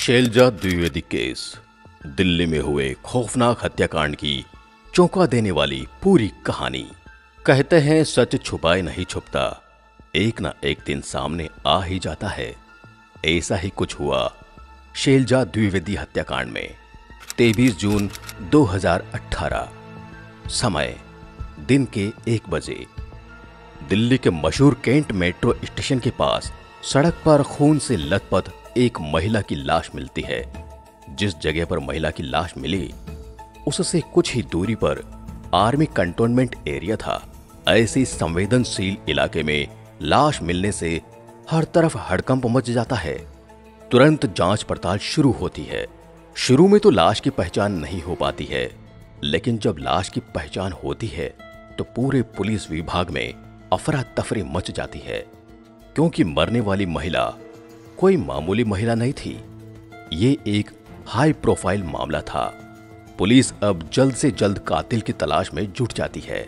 Selja Dwivedi case. Delhi में हुए खौफनाक हत्याकांड की चौंका देने वाली पूरी कहानी। कहते हैं सच छुपाए नहीं छुपता, एक ना एक दिन सामने आ ही जाता है। ऐसा ही कुछ हुआ शैलजा द्विवेदी हत्याकांड में। 23 जून 2018, समय दिन के 1 बजे। दिल्ली के मशहूर कैंट मेट्रो स्टेशन के पास सड़क पर खून से लथपथ एक महिला की लाश मिलती है। जिस जगह पर महिला की लाश मिली उससे कुछ ही दूरी पर आर्मी कंटोनमेंट एरिया था। ऐसी संवेदनशील इलाके में लाश मिलने से हर तरफ हड़कंप मच जाता है। तुरंत जांच पड़ताल शुरू होती है। शुरू में तो लाश की पहचान नहीं हो पाती है, लेकिन जब लाश की पहचान होती है तो पूरे पुलिस विभाग में अफरा तफरी मच जाती है, क्योंकि मरने वाली महिला कोई मामूली महिला नहीं थी। ये एक हाई प्रोफाइल मामला था। पुलिस अब जल्द से जल्द कातिल की तलाश में जुट जाती है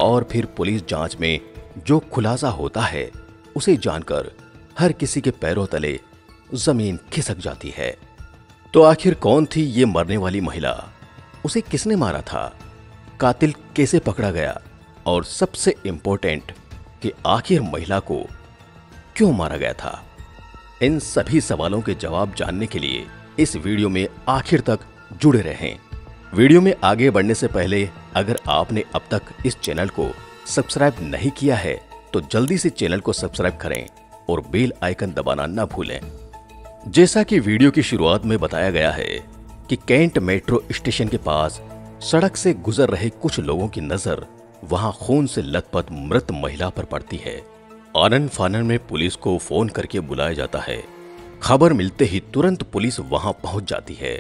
और फिर पुलिस जांच में जो खुलासा होता है उसे जानकर हर किसी के पैरों तले जमीन खिसक जाती है। तो आखिर कौन थी ये मरने वाली महिला? उसे किसने मारा था? कातिल कैसे पकड़ा गया? और सबसे इंपॉर्टेंट कि आखिर महिला को क्यों मारा गया था? इन सभी सवालों के जवाब जानने के लिए इस वीडियो में आखिर तक जुड़े रहें। वीडियो में आगे बढ़ने से पहले अगर आपने अब तक इस चैनल को सब्सक्राइब नहीं किया है तो जल्दी से चैनल को सब्सक्राइब करें और बेल आइकन दबाना ना भूलें। जैसा कि वीडियो की शुरुआत में बताया गया है कि कैंट मेट्रो स्टेशन के पास सड़क से गुजर रहे कुछ लोगों की नजर वहां खून से लथपथ मृत महिला पर पड़ती है। आनन फानन में पुलिस को फोन करके बुलाया जाता है। खबर मिलते ही तुरंत पुलिस वहां पहुंच जाती है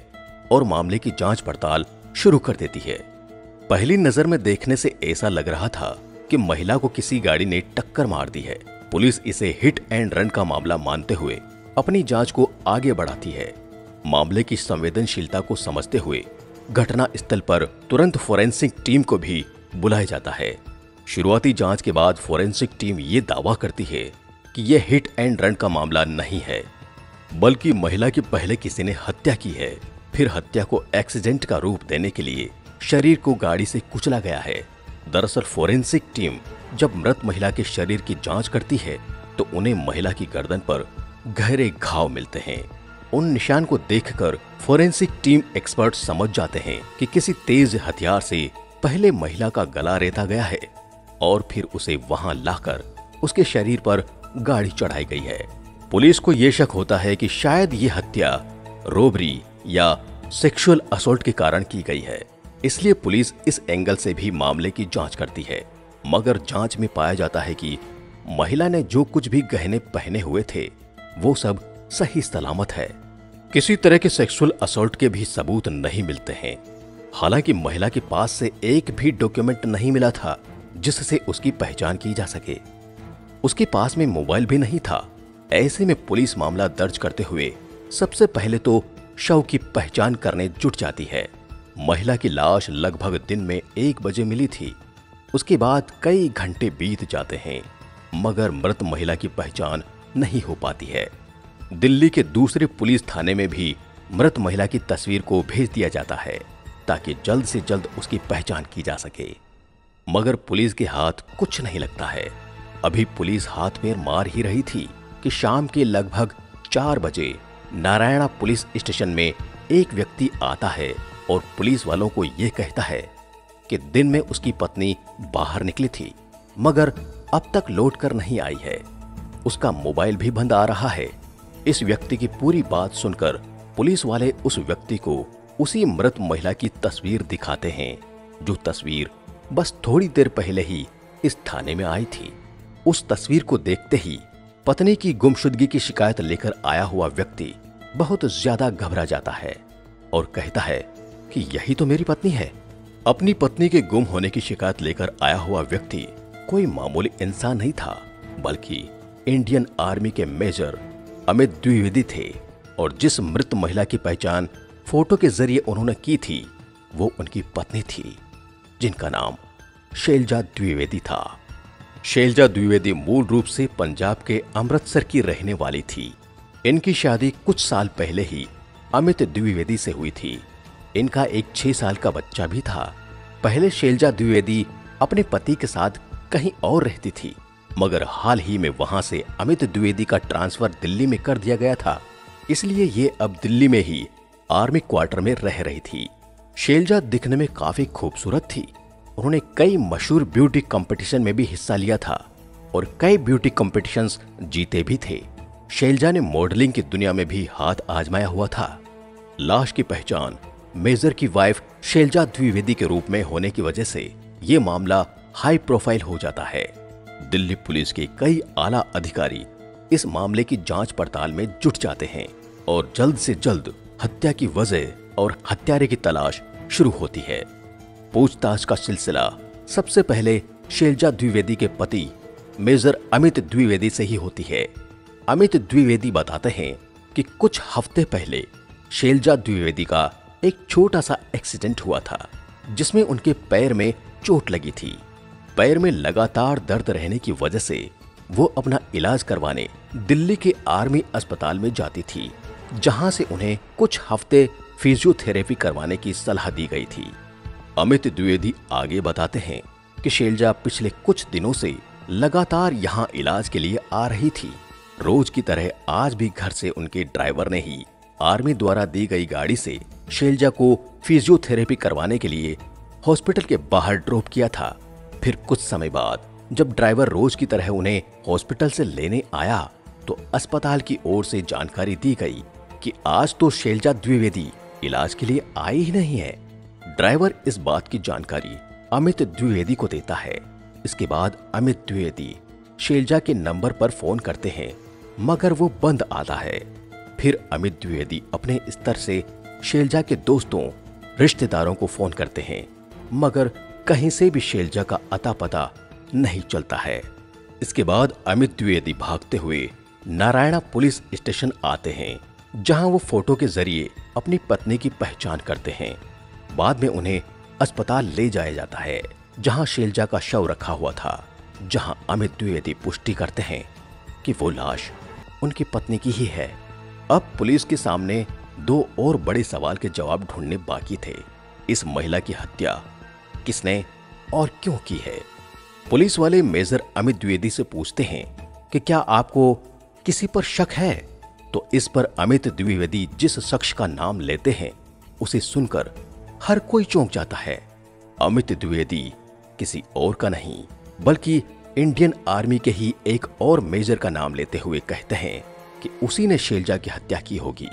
और मामले की जांच पड़ताल शुरू कर देती है। पहली नजर में देखने से ऐसा लग रहा था कि महिला को किसी गाड़ी ने टक्कर मार दी है। पुलिस इसे हिट एंड रन का मामला मानते हुए अपनी जांच को आगे बढ़ाती है। मामले की संवेदनशीलता को समझते हुए घटना स्थल पर तुरंत फोरेंसिक टीम को भी बुलाया जाता है। शुरुआती जांच के बाद फोरेंसिक टीम ये दावा करती है कि यह हिट एंड रन का मामला नहीं है, बल्कि महिला की पहले किसी ने हत्या की है। फिर हत्या को एक्सीडेंट का रूप देने के लिए शरीर को गाड़ी से कुचला गया है। दरअसल फोरेंसिक टीम जब मृत महिला के शरीर की जांच करती है तो उन्हें महिला की गर्दन पर गहरे घाव मिलते हैं। उन निशान को देखकर फोरेंसिक टीम एक्सपर्ट समझ जाते हैं कि किसी तेज हथियार से पहले महिला का गला रेता गया है और फिर उसे वहां लाकर उसके शरीर पर गाड़ी चढ़ाई गई है। पुलिस को यह शक होता है कि शायद ये हत्या रोबरी या सेक्सुअल असॉल्ट के कारण की गई है, इसलिए पुलिस इस एंगल से भी मामले की जांच करती है। मगर जांच में पाया जाता है कि महिला ने जो कुछ भी गहने पहने हुए थे वो सब सही सलामत है। किसी तरह के सेक्सुअल असॉल्ट के भी सबूत नहीं मिलते हैं। हालांकि महिला के पास से एक भी डॉक्यूमेंट नहीं मिला था जिससे उसकी पहचान की जा सके। उसके पास में मोबाइल भी नहीं था। ऐसे में पुलिस मामला दर्ज करते हुए सबसे पहले तो शव की पहचान करने जुट जाती है। महिला की लाश लगभग दिन में 1 बजे मिली थी। उसके बाद कई घंटे बीत जाते हैं मगर मृत महिला की पहचान नहीं हो पाती है। दिल्ली के दूसरे पुलिस थाने में भी मृत महिला की तस्वीर को भेज दिया जाता है ताकि जल्द से जल्द उसकी पहचान की जा सके, मगर पुलिस के हाथ कुछ नहीं लगता है। अभी पुलिस हाथ पैर मार ही रही थी कि शाम के लगभग 4 बजे नारायणा पुलिस स्टेशन में एक व्यक्ति आता है और पुलिस वालों को यह कहता है कि दिन में उसकी पत्नी बाहर निकली थी मगर अब तक लौट कर नहीं आई है। उसका मोबाइल भी बंद आ रहा है। इस व्यक्ति की पूरी बात सुनकर पुलिस वाले उस व्यक्ति को उसी मृत महिला की तस्वीर दिखाते हैं, जो तस्वीर बस थोड़ी देर पहले ही इस थाने में आई थी। उस तस्वीर को देखते ही पत्नी की गुमशुदगी की शिकायत लेकर आया हुआ व्यक्ति बहुत ज्यादा घबरा जाता है और कहता है कि यही तो मेरी पत्नी है। अपनी पत्नी के गुम होने की शिकायत लेकर आया हुआ व्यक्ति कोई मामूली इंसान नहीं था, बल्कि इंडियन आर्मी के मेजर अमित द्विवेदी थे और जिस मृत महिला की पहचान फोटो के जरिए उन्होंने की थी वो उनकी पत्नी थी, जिनका नाम शैलजा द्विवेदी था। शैलजा द्विवेदी मूल रूप से पंजाब के अमृतसर की रहने वाली थी। इनकी शादी कुछ साल पहले ही अमित द्विवेदी से हुई थी। इनका एक 6 साल का बच्चा भी था। पहले शैलजा द्विवेदी अपने पति के साथ कहीं और रहती थी, मगर हाल ही में वहां से अमित द्विवेदी का ट्रांसफर दिल्ली में कर दिया गया था, इसलिए ये अब दिल्ली में ही आर्मी क्वार्टर में रह रही थी। शैलजा दिखने में काफी खूबसूरत थी। उन्होंने कई मशहूर ब्यूटी कंपटीशन में भी हिस्सा लिया था और कई ब्यूटी कंपटीशंस जीते भी थे। शैलजा ने मॉडलिंग की दुनिया में भी हाथ आजमाया हुआ था। लाश की पहचान मेजर की वाइफ शैलजा द्विवेदी के रूप में होने की वजह से ये मामला हाई प्रोफाइल हो जाता है। दिल्ली पुलिस के कई आला अधिकारी इस मामले की जांच पड़ताल में जुट जाते हैं और जल्द से जल्द हत्या की वजह और हत्यारे की तलाश शुरू होती है। पूछताछ का सिलसिला सबसे पहले शैलजा द्विवेदी के पति मेजर अमित द्विवेदी से ही होती है। अमित द्विवेदी बताते हैं कि कुछ हफ्ते पहले शैलजा द्विवेदी का एक छोटा सा एक्सीडेंट हुआ था, जिसमें उनके पैर में चोट लगी थी। पैर में लगातार दर्द रहने की वजह से वो अपना इलाज करवाने दिल्ली के आर्मी अस्पताल में जाती थी, जहां से उन्हें कुछ हफ्ते फिजियोथेरेपी करवाने की सलाह दी गई थी। अमित द्विवेदी आगे बताते हैं कि शैलजा पिछले कुछ दिनों से लगातार यहां इलाज के लिए आ रही थी। रोज की तरह आज भी घर से उनके ड्राइवर ने ही आर्मी द्वारा दी गई गाड़ी से शैलजा को फिजियोथेरेपी करवाने के लिए हॉस्पिटल के बाहर ड्रॉप किया था। फिर कुछ समय बाद जब ड्राइवर रोज की तरह उन्हें हॉस्पिटल से लेने आया तो अस्पताल की ओर से जानकारी दी गई कि आज तो शैलजा द्विवेदी इलाज के लिए आई ही नहीं है। ड्राइवर इस बात की जानकारी अमित द्विवेदी को देता है। इसके बाद अमित द्विवेदी शैलजा के नंबर पर फोन करते हैं, मगर वो बंद आता है। फिर अमित द्विवेदी अपने स्तर से शैलजा के दोस्तों, रिश्तेदारों को फोन करते हैं, मगर कहीं से भी शैलजा का अता पता नहीं चलता है। इसके बाद अमित द्विवेदी भागते हुए नारायणा पुलिस स्टेशन आते हैं, जहां वो फोटो के जरिए अपनी पत्नी की पहचान करते हैं। बाद में उन्हें अस्पताल ले जाया जाता है, जहां शैलजा का शव रखा हुआ था, जहां अमित द्विवेदी पुष्टि करते हैं कि वो लाश उनकी पत्नी की ही है। अब पुलिस के सामने 2 और बड़े सवाल के जवाब ढूंढने बाकी थे। इस महिला की हत्या किसने और क्यों की है? पुलिस वाले मेजर अमित द्विवेदी से पूछते हैं कि क्या आपको किसी पर शक है? तो इस पर अमित द्विवेदी जिस शख्स का नाम लेते हैं उसे सुनकर हर कोई चौंक जाता है। अमित द्विवेदी किसी और का नहीं बल्कि इंडियन आर्मी के ही एक और मेजर का नाम लेते हुए कहते हैं कि उसी ने शैलजा की हत्या की होगी,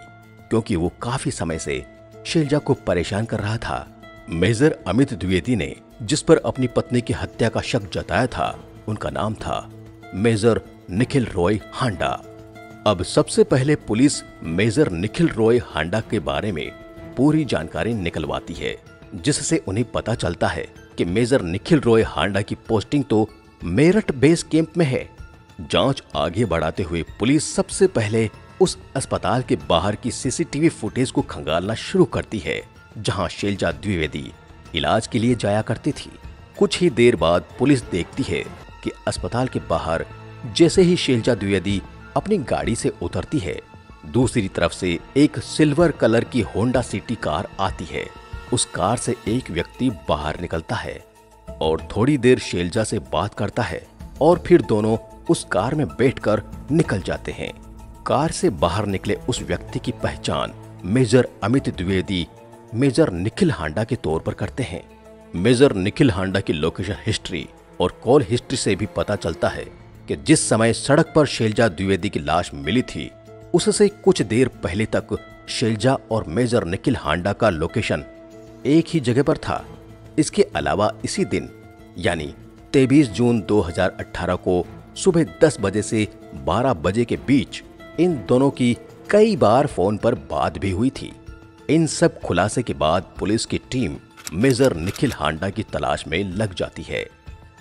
क्योंकि वो काफी समय से शैलजा को परेशान कर रहा था। मेजर अमित द्विवेदी ने जिस पर अपनी पत्नी की हत्या का शक जताया था, उनका नाम था मेजर निखिल रॉय हांडा। अब सबसे पहले पुलिस मेजर निखिल रॉय हांडा के बारे में पूरी जानकारी निकलवाती है, जिससे उन्हें पता चलता है कि मेजर निखिल रॉय हांडा की पोस्टिंग तो मेरठ बेस कैंप में है। जांच आगे बढ़ाते हुए पुलिस सबसे पहले उस अस्पताल के बाहर की सीसीटीवी फुटेज को खंगालना शुरू करती है, जहां शैलजा द्विवेदी इलाज के लिए जाया करती थी। कुछ ही देर बाद पुलिस देखती है कि अस्पताल के बाहर जैसे ही शैलजा द्विवेदी अपनी गाड़ी से उतरती है, दूसरी तरफ से एक सिल्वर कलर की होंडा सिटी कार आती है। उस कार से एक व्यक्ति बाहर निकलता है और थोड़ी देर शैलजा से बात करता है और फिर दोनों उस कार में बैठकर निकल जाते हैं। कार से बाहर निकले उस व्यक्ति की पहचान मेजर अमित द्विवेदी मेजर निखिल हांडा के तौर पर करते हैं। मेजर निखिल हांडा की लोकेशन हिस्ट्री और कॉल हिस्ट्री से भी पता चलता है कि जिस समय सड़क पर शैलजा द्विवेदी की लाश मिली थी, उससे कुछ देर पहले तक शैलजा और मेजर निखिल हांडा का लोकेशन एक ही जगह पर था। इसके अलावा इसी दिन यानी 23 जून 2018 को सुबह 10 बजे से 12 बजे के बीच इन दोनों की कई बार फोन पर बात भी हुई थी। इन सब खुलासे के बाद पुलिस की टीम मेजर निखिल हांडा की तलाश में लग जाती है,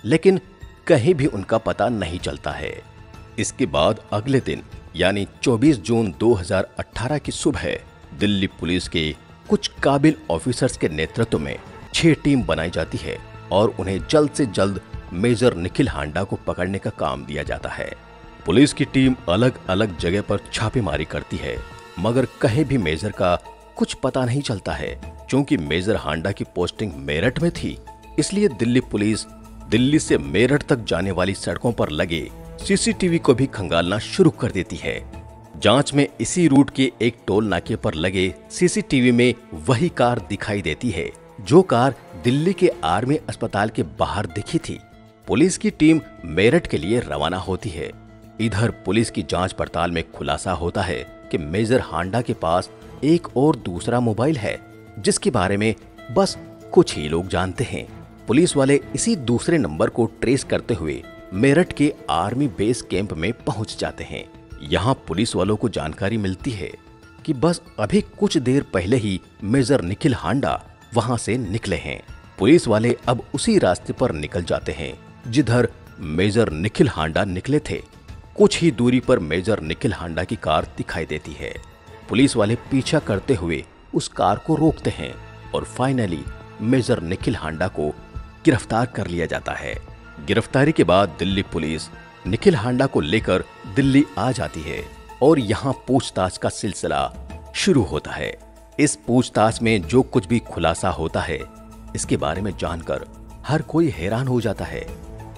लेकिन कहीं भी उनका पता नहीं चलता है। इसके बाद अगले दिन यानी 24 जून 2018 की सुबह दिल्ली पुलिस के कुछ काबिल ऑफिसर्स के नेतृत्व में 6 टीम बनाई जाती है और उन्हें जल्द से जल्द मेजर निखिल हांडा को पकड़ने का काम दिया जाता है। पुलिस की टीम अलग अलग जगह पर छापेमारी करती है मगर कहीं भी मेजर का कुछ पता नहीं चलता है। क्योंकि मेजर हांडा की पोस्टिंग मेरठ में थी, इसलिए दिल्ली पुलिस दिल्ली से मेरठ तक जाने वाली सड़कों पर लगे सीसीटीवी को भी खंगालना शुरू कर देती है। जांच में इसी रूट के एक टोल नाके पर लगे सीसीटीवी में वही कार दिखाई देती है जो कार दिल्ली के आर्मी अस्पताल के बाहर दिखी थी। पुलिस की टीम मेरठ के लिए रवाना होती है। इधर पुलिस की जांच पड़ताल में खुलासा होता है कि मेजर हांडा के पास एक और दूसरा मोबाइल है जिसके बारे में बस कुछ ही लोग जानते हैं। पुलिस वाले इसी दूसरे नंबर को ट्रेस करते हुए मेरठ के आर्मी बेस कैंप में पहुंच जाते हैं। यहाँ पुलिस वालों को जानकारी मिलती है कि बस अभी कुछ देर पहले ही मेजर निखिल हांडा वहां से निकले हैं। पुलिस वाले अब उसी रास्ते पर निकल जाते हैं जिधर मेजर निखिल हांडा निकले थे। कुछ ही दूरी पर मेजर निखिल हांडा की कार दिखाई देती है। पुलिस वाले पीछा करते हुए उस कार को रोकते हैं और फाइनली मेजर निखिल हांडा को गिरफ्तार कर लिया जाता है। गिरफ्तारी के बाद दिल्ली पुलिस निखिल हांडा को लेकर दिल्ली आ जाती है और यहाँ पूछताछ का सिलसिला शुरू होता है। इस पूछताछ में जो कुछ भी खुलासा होता है इसके बारे में जानकर हर कोई हैरान हो जाता है।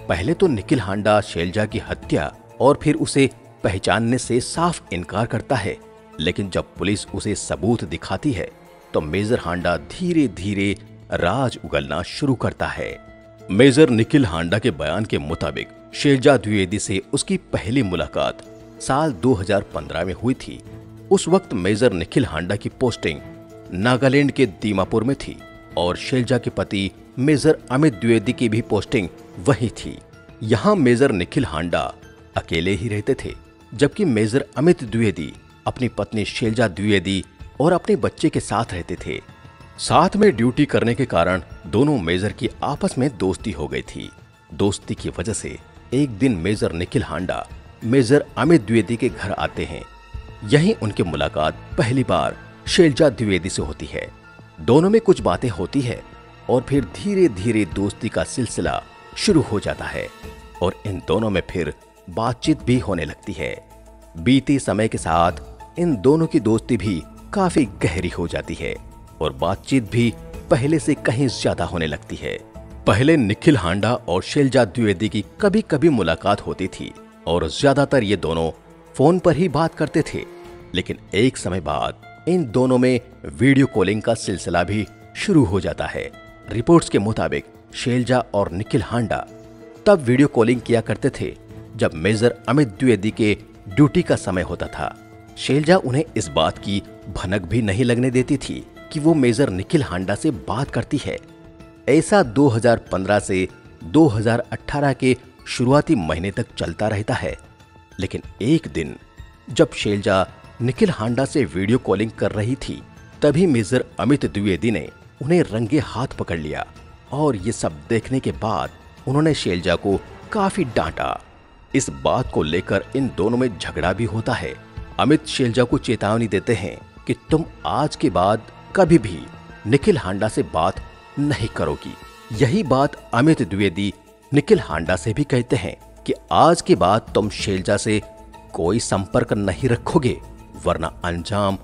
पहले तो निखिल हांडा शैलजा की हत्या और फिर उसे पहचानने से साफ इनकार करता है, लेकिन जब पुलिस उसे सबूत दिखाती है तो मेजर हांडा धीरे धीरे राज उगलना शुरू करता है। मेजर निखिल हांडा के बयान के मुताबिक शैलजा द्विवेदी से उसकी पहली मुलाकात साल 2015 में हुई थी। उस वक्त मेजर निखिल हांडा की पोस्टिंग नागालैंड के दीमापुर में थी और शैलजा के पति मेजर अमित द्विवेदी की भी पोस्टिंग वही थी। यहाँ मेजर निखिल हांडा अकेले ही रहते थे, जबकि मेजर अमित द्विवेदी अपनी पत्नी शैलजा द्विवेदी और अपने बच्चे के साथ रहते थे। साथ में ड्यूटी करने के कारण दोनों मेजर की आपस में दोस्ती हो गई थी। दोस्ती की वजह से एक दिन मेजर निखिल हांडा मेजर अमित द्विवेदी के घर आते हैं। यहीं उनकी मुलाकात पहली बार शैलजा द्विवेदी से होती है। दोनों में कुछ बातें होती है और फिर धीरे धीरे दोस्ती का सिलसिला शुरू हो जाता है और इन दोनों में फिर बातचीत भी होने लगती है। बीते समय के साथ इन दोनों की दोस्ती भी काफी गहरी हो जाती है और बातचीत भी पहले से कहीं ज्यादा होने लगती है। पहले निखिल हांडा और शैलजा द्विवेदी की कभी कभी मुलाकात होती थी और ज्यादातर ये दोनों फोन पर ही बात करते थे, लेकिन एक समय बाद इन दोनों में वीडियो कॉलिंग का सिलसिला भी शुरू हो जाता है। रिपोर्ट्स के मुताबिक शैलजा और निखिल हांडा तब वीडियो कॉलिंग किया करते थे जब मेजर अमित द्विवेदी के ड्यूटी का समय होता था। शैलजा उन्हें इस बात की भनक भी नहीं लगने देती थी कि वो मेजर निखिल हांडा से बात करती है। ऐसा 2015 से 2018 के शुरुआती महीने तक चलता रहता है, लेकिन एक दिन जब शैलजा निखिल हांडा से वीडियो कॉलिंग कर रही थी तभी मेजर अमित द्विवेदी ने उन्हें रंगे हाथ पकड़ लिया और ये सब देखने के बाद उन्होंने शैलजा को काफी डांटा। इस बात को लेकर इन दोनों में झगड़ा भी होता है। अमित शैलजा को चेतावनी देते हैं कि तुम आज के बाद कभी भी निखिल हांडा से बात नहीं करोगी। यही बात अमित द्विवेदी निखिल हांडा से भी कहते हैं कि आज के बाद तुम शैलजा से कोई संपर्क नहीं रखोगे वरना अंजाम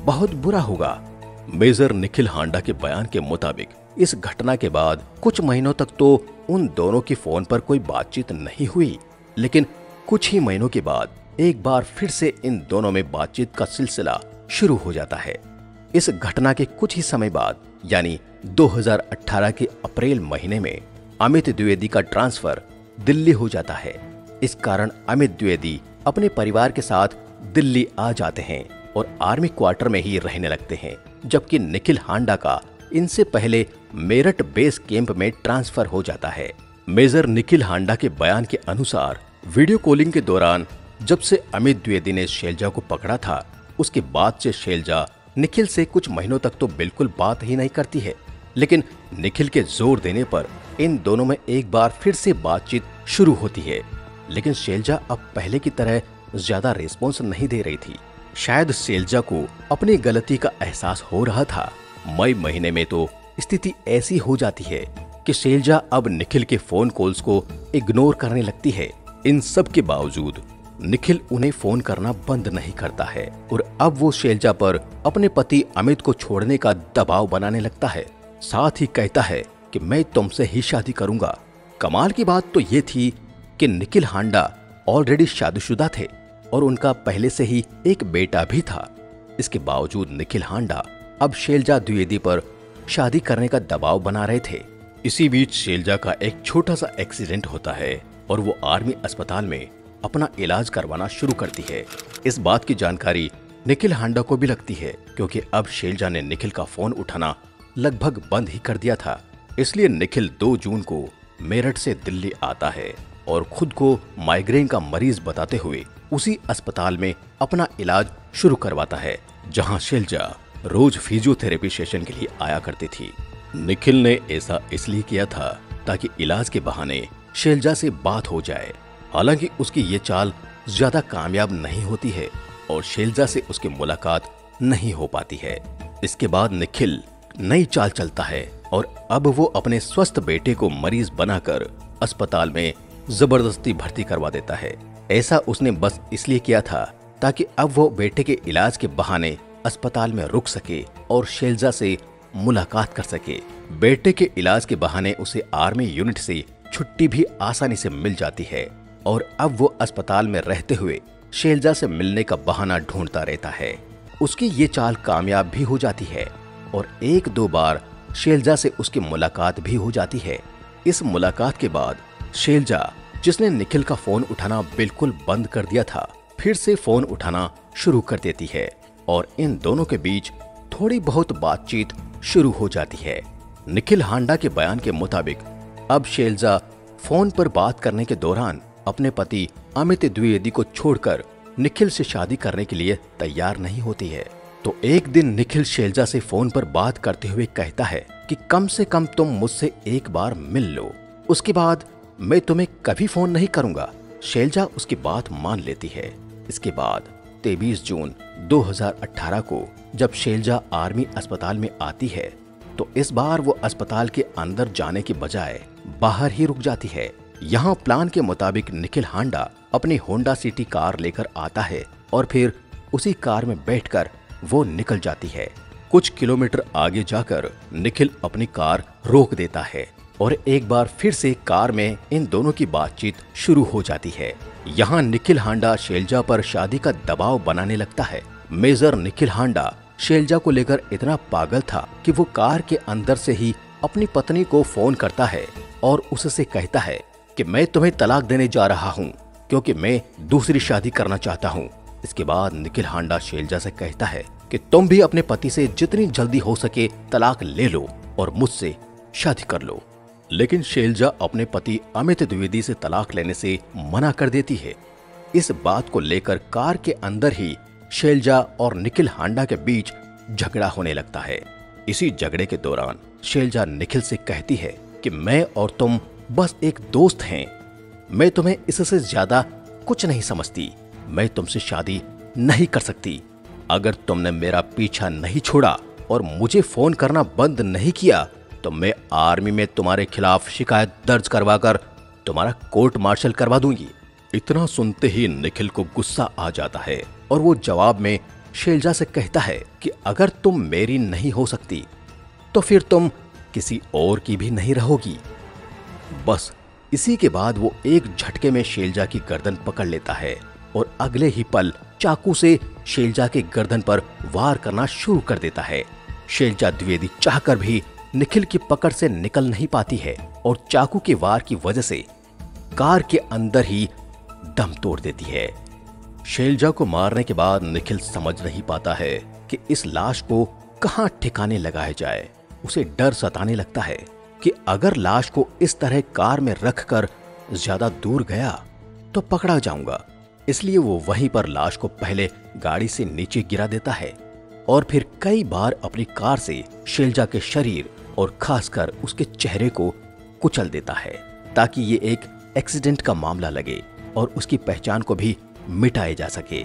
बहुत बुरा होगा। मेजर निखिल हांडा के बयान के मुताबिक इस घटना के बाद कुछ महीनों तक तो उन दोनों की फोन पर कोई बातचीत नहीं हुई, लेकिन कुछ ही महीनों के बाद एक बार फिर से इन दोनों में बातचीत का सिलसिला शुरू हो जाता है। इस घटना के कुछ ही समय बाद यानी 2018 के अप्रैल महीने में अमित द्विवेदी का ट्रांसफर दिल्ली हो जाता है। इस कारण अमित द्विवेदी अपने परिवार के साथ दिल्ली आ जाते हैं और आर्मी क्वार्टर में ही रहने लगते हैं, जबकि निखिल हांडा का इनसे पहले मेरठ बेस कैंप में ट्रांसफर हो जाता है। मेजर निखिल हांडा के बयान के अनुसार वीडियो कॉलिंग के दौरान जब से अमित द्विवेदी ने शैलजा को पकड़ा था उसके बाद से शैलजा निखिल से कुछ महीनों तक तो बिल्कुल बात ही नहीं करती है, लेकिन निखिल के जोर देने पर इन दोनों में एक बार फिर से बातचीत शुरू होती है। लेकिन शैलजा अब पहले की तरह ज्यादा रिस्पॉन्स नहीं दे रही थी। शायद शैलजा को अपनी गलती का एहसास हो रहा था। मई महीने में तो स्थिति ऐसी हो जाती है कि शैलजा अब निखिल के फोन कॉल्स को इग्नोर करने लगती है। इन सब के बावजूद निखिल उन्हें फोन करना बंद नहीं करता है और अब वो शैलजा पर अपने पति अमित को छोड़ने का दबाव बनाने लगता है। साथ ही कहता है कि मैं तुमसे ही शादी करूंगा। कमाल की बात तो ये थी कि निखिल हांडा ऑलरेडी शादीशुदा थे और उनका पहले से ही एक बेटा भी था। इसके बावजूद निखिल हांडा अब शैलजा द्विवेदी पर शादी करने का दबाव बना रहे थे। इसी बीच शैलजा का एक छोटा सा एक्सीडेंट होता है और वो आर्मी अस्पताल में अपना इलाज करवाना शुरू करती है। इस बात की जानकारी निखिल हांडा को भी लगती है क्योंकि अब शैलजा ने निखिल का फोन उठाना लगभग बंद ही कर दिया था। इसलिए निखिल 2 जून को मेरठ से दिल्ली आता है और खुद को माइग्रेन का मरीज बताते हुए उसी अस्पताल में अपना इलाज शुरू करवाता है जहां शैलजा रोज फिजियोथेरेपी सेशन के लिए आया करती थी। निखिल ने ऐसा इसलिए किया था ताकि इलाज के बहाने शैलजा से बात हो जाए। हालांकि उसकी ये चाल ज्यादा कामयाब नहीं होती है और शैलजा से उसकी मुलाकात नहीं हो पाती है। इसके बाद निखिल नई चाल चलता है और अब वो अपने स्वस्थ बेटे को मरीज बनाकर अस्पताल में जबरदस्ती भर्ती करवा देता है। ऐसा उसने बस इसलिए किया था ताकि अब वो बेटे के इलाज के बहाने अस्पताल में रुक सके और शैलजा से मुलाकात कर सके। बेटे के इलाज के बहाने उसे आर्मी यूनिट से छुट्टी भी आसानी से मिल जाती है और अब वो अस्पताल में रहते हुए शैलजा से मिलने का बहाना ढूंढता रहता है। उसकी ये चाल कामयाब भी हो जाती है और 1-2 बार शैलजा से उसकी मुलाकात भी हो जाती है। इस मुलाकात के बाद शैलजा, जिसने निखिल का फोन उठाना बिल्कुल बंद कर दिया था, फिर से फोन उठाना शुरू कर देती है और इन दोनों के बीच थोड़ी बहुत बातचीत शुरू हो जाती है। निखिल हांडा के बयान के मुताबिक अब शैलजा फोन पर बात करने के दौरान अपने पति अमित द्विवेदी को छोड़कर निखिल से शादी करने के लिए तैयार नहीं होती है। तो एक दिन निखिल शैलजा से फोन पर बात करते हुए कहता है कि कम से कम तुम मुझसे एक बार मिल लो, उसके बाद मैं तुम्हें कभी फोन नहीं करूंगा। शैलजा उसकी बात मान लेती है। इसके बाद 23 जून 2018 को जब शैलजा आर्मी अस्पताल में आती है तो इस बार वो अस्पताल के अंदर जाने के बजाय बाहर ही रुक जाती है। यहाँ प्लान के मुताबिक निखिल हांडा अपनी होंडा सिटी कार लेकर आता है और फिर उसी कार में बैठकर वो निकल जाती है। कुछ किलोमीटर आगे जाकर निखिल अपनी कार रोक देता है और एक बार फिर से कार में इन दोनों की बातचीत शुरू हो जाती है। यहाँ निखिल हांडा शैलजा पर शादी का दबाव बनाने लगता है। मेजर निखिल हांडा शैलजा को लेकर इतना पागल था कि वो कार के अंदर से ही अपनी पत्नी को फोन करता है और उससे कहता है कि मैं तुम्हें तलाक देने जा रहा हूँ क्योंकि मैं दूसरी शादी करना चाहता हूँ। इसके बाद निखिल हांडा शैलजा से कहता है कि तुम भी अपने पति से जितनी जल्दी हो सके तलाक ले लो और मुझसे शादी कर लो। लेकिन शैलजा अपने पति अमित द्विवेदी से तलाक लेने से मना कर देती है। इस बात को लेकर कार के अंदर ही शैलजा और निखिल हांडा के बीच झगड़ा होने लगता है। इसी झगड़े के दौरान शैलजा निखिल से कहती है कि मैं और तुम बस एक दोस्त हैं, मैं तुम्हें इससे ज्यादा कुछ नहीं समझती, मैं तुमसे शादी नहीं कर सकती। अगर तुमने मेरा पीछा नहीं छोड़ा और मुझे फोन करना बंद नहीं किया तो मैं आर्मी में तुम्हारे खिलाफ शिकायत दर्ज करवाकर तुम्हारा कोर्ट मार्शल करवा दूंगी। इतना सुनते ही निखिल को गुस्सा आ जाता है और वो जवाब में शैलजा से कहता है कि अगर तुम मेरी नहीं हो सकती तो फिर तुम किसी और की भी नहीं रहोगी। बस इसी के बाद वो एक झटके में शैलजा की गर्दन पकड़ लेता है और अगले ही पल चाकू से शैलजा के गर्दन पर वार करना शुरू कर देता है। शैलजा द्विवेदी चाहकर भी निखिल की पकड़ से निकल नहीं पाती है और चाकू के वार की वजह से कार के अंदर ही दम तोड़ देती है। शैलजा को मारने के बाद निखिल समझ नहीं पाता है कि इस लाश को कहां ठिकाने लगाया जाए। उसे डर सताने लगता है कि अगर लाश को इस तरह कार में रखकर ज्यादा दूर गया तो पकड़ा जाऊंगा। इसलिए वो वहीं पर लाश को पहले गाड़ी से नीचे गिरा देता है और फिर कई बार अपनी कार से शैलजा के शरीर और खासकर उसके चेहरे को कुचल देता है ताकि ये एक एक्सीडेंट का मामला लगे और उसकी पहचान को भी मिटाया जा सके।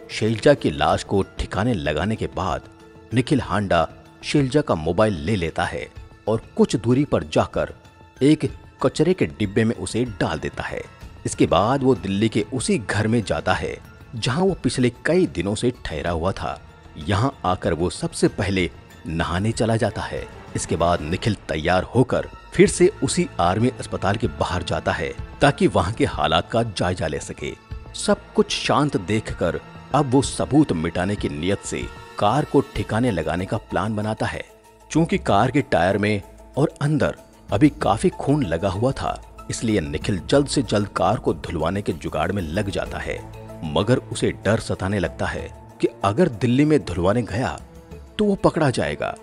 शैलजा की लाश को ठिकाने लगाने के बाद निखिल हांडा शैलजा का मोबाइल ले लेता है और कुछ दूरी पर जाकर एक कचरे के डिब्बे में उसे डाल देता है। इसके बाद वो दिल्ली के उसी घर में जाता है जहां वो पिछले कई दिनों से ठहरा हुआ था। यहाँ आकर वो सबसे पहले नहाने चला जाता है। इसके बाद निखिल तैयार होकर फिर से उसी आर्मी अस्पताल के बाहर जाता है ताकि वहां के हालात का जायजा ले सके। सब कुछ शांत देखकर अब वो सबूत मिटाने की नियत से कार को ठिकाने लगाने का प्लान बनाता है। चूंकि कार के टायर में और अंदर अभी काफी खून लगा हुआ था, इसलिए निखिल जल्द से जल्द कार को धुलवाने के जुगाड़ में लग जाता है। मगर उसे डर सताने लगता है कि अगर दिल्ली में धुलवाने गया तो वो पकड़ा जाएगा,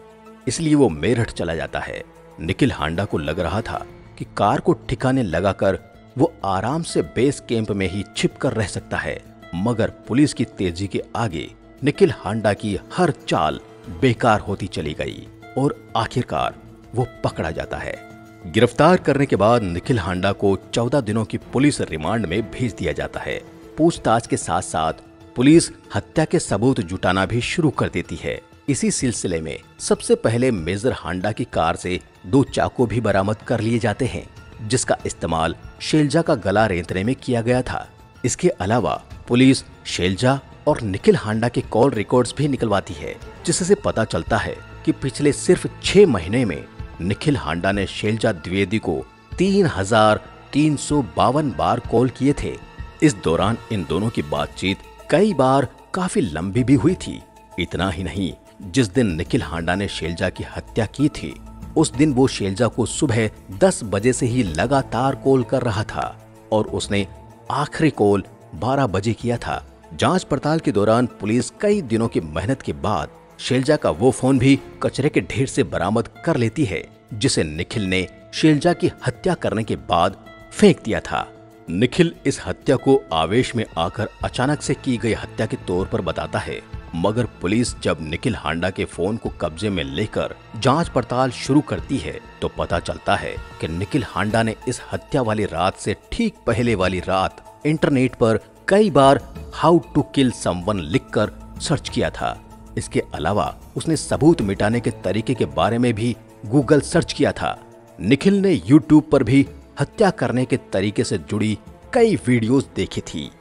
इसलिए वो मेरठ चला जाता है। निखिल हांडा को लग रहा था कि कार को ठिकाने लगाकर वो आराम से बेस कैंप में ही छिप कर रह सकता है, मगर पुलिस की तेजी के आगे निखिल हांडा की हर चाल बेकार होती चली गई और आखिरकार वो पकड़ा जाता है। गिरफ्तार करने के बाद निखिल हांडा को 14 दिनों की पुलिस रिमांड में भेज दिया जाता है। पूछताछ के साथ साथ पुलिस हत्या के सबूत जुटाना भी शुरू कर देती है। इसी सिलसिले में सबसे पहले मेजर हांडा की कार से 2 चाकू भी बरामद कर लिए जाते हैं, जिसका इस्तेमाल शैलजा का गला रेंतने में किया गया था। इसके अलावा पुलिस शैलजा और निखिल हांडा के कॉल रिकॉर्ड्स भी निकलवाती है, जिससे पता चलता है कि पिछले सिर्फ 6 महीने में निखिल हांडा ने शैलजा द्विवेदी को 3352 बार कॉल किए थे। इस दौरान इन दोनों की बातचीत कई बार काफी लंबी भी हुई थी। इतना ही नहीं, जिस दिन निखिल हांडा ने शैलजा की हत्या की थी, उस दिन वो शैलजा को सुबह 10 बजे से ही लगातार कॉल कर रहा था और उसने आखिरी कॉल 12 बजे किया था। जांच पड़ताल के दौरान पुलिस कई दिनों की मेहनत के बाद शैलजा का वो फोन भी कचरे के ढेर से बरामद कर लेती है, जिसे निखिल ने शैलजा की हत्या करने के बाद फेंक दिया था। निखिल इस हत्या को आवेश में आकर अचानक से की गई हत्या के तौर पर बताता है, मगर पुलिस जब निखिल हांडा के फोन को कब्जे में लेकर जांच पड़ताल शुरू करती है तो पता चलता है कि निखिल हांडा ने इस हत्या वाली रात से ठीक पहले वाली रात इंटरनेट पर कई बार हाउ टू किल समवन लिखकर सर्च किया था। इसके अलावा उसने सबूत मिटाने के तरीके के बारे में भी गूगल सर्च किया था। निखिल ने यूट्यूब पर भी हत्या करने के तरीके से जुड़ी कई वीडियोस देखी थी।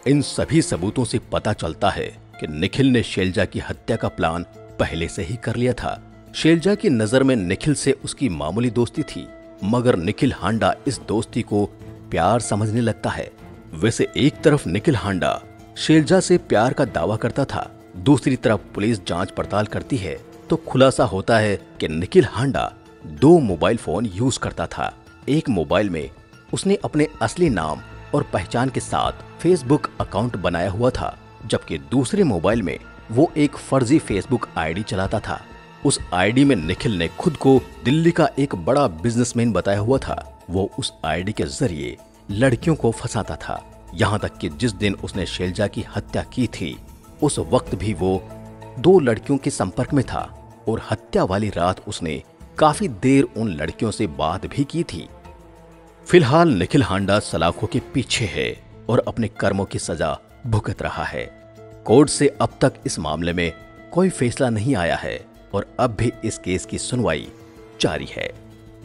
इन सभी सबूतों से पता चलता है कि निखिल ने शैलजा की हत्या का प्लान पहले से ही कर लिया था। शैलजा की नजर में निखिल से उसकी मामूली दोस्ती थी, मगर निखिल हांडा इस दोस्ती को प्यार समझने लगता है। वैसे एक तरफ निखिल हांडा शैलजा से प्यार का दावा करता था, दूसरी तरफ पुलिस जांच पड़ताल करती है तो खुलासा होता है कि निखिल हांडा 2 मोबाइल फोन यूज करता था। एक मोबाइल में उसने अपने असली नाम और पहचान के साथ फेसबुक अकाउंट बनाया हुआ था, जबकि दूसरे मोबाइल में वो एक फर्जी फेसबुक आईडी चलाता था। उस आईडी में निखिल ने खुद को दिल्ली का एक बड़ा बिजनेसमैन बताया हुआ था। वो उस आईडी के जरिए लड़कियों को फंसाता था। यहाँ तक कि जिस दिन उसने शैलजा की हत्या की थी, उस वक्त भी वो 2 लड़कियों के संपर्क में था और हत्या वाली रात उसने काफी देर उन लड़कियों से बात भी की थी। फिलहाल निखिल हांडा सलाखों के पीछे है और अपने कर्मों की सजा भुगत रहा है। कोर्ट से अब तक इस मामले में कोई फैसला नहीं आया है और अब भी इस केस की सुनवाई जारी है।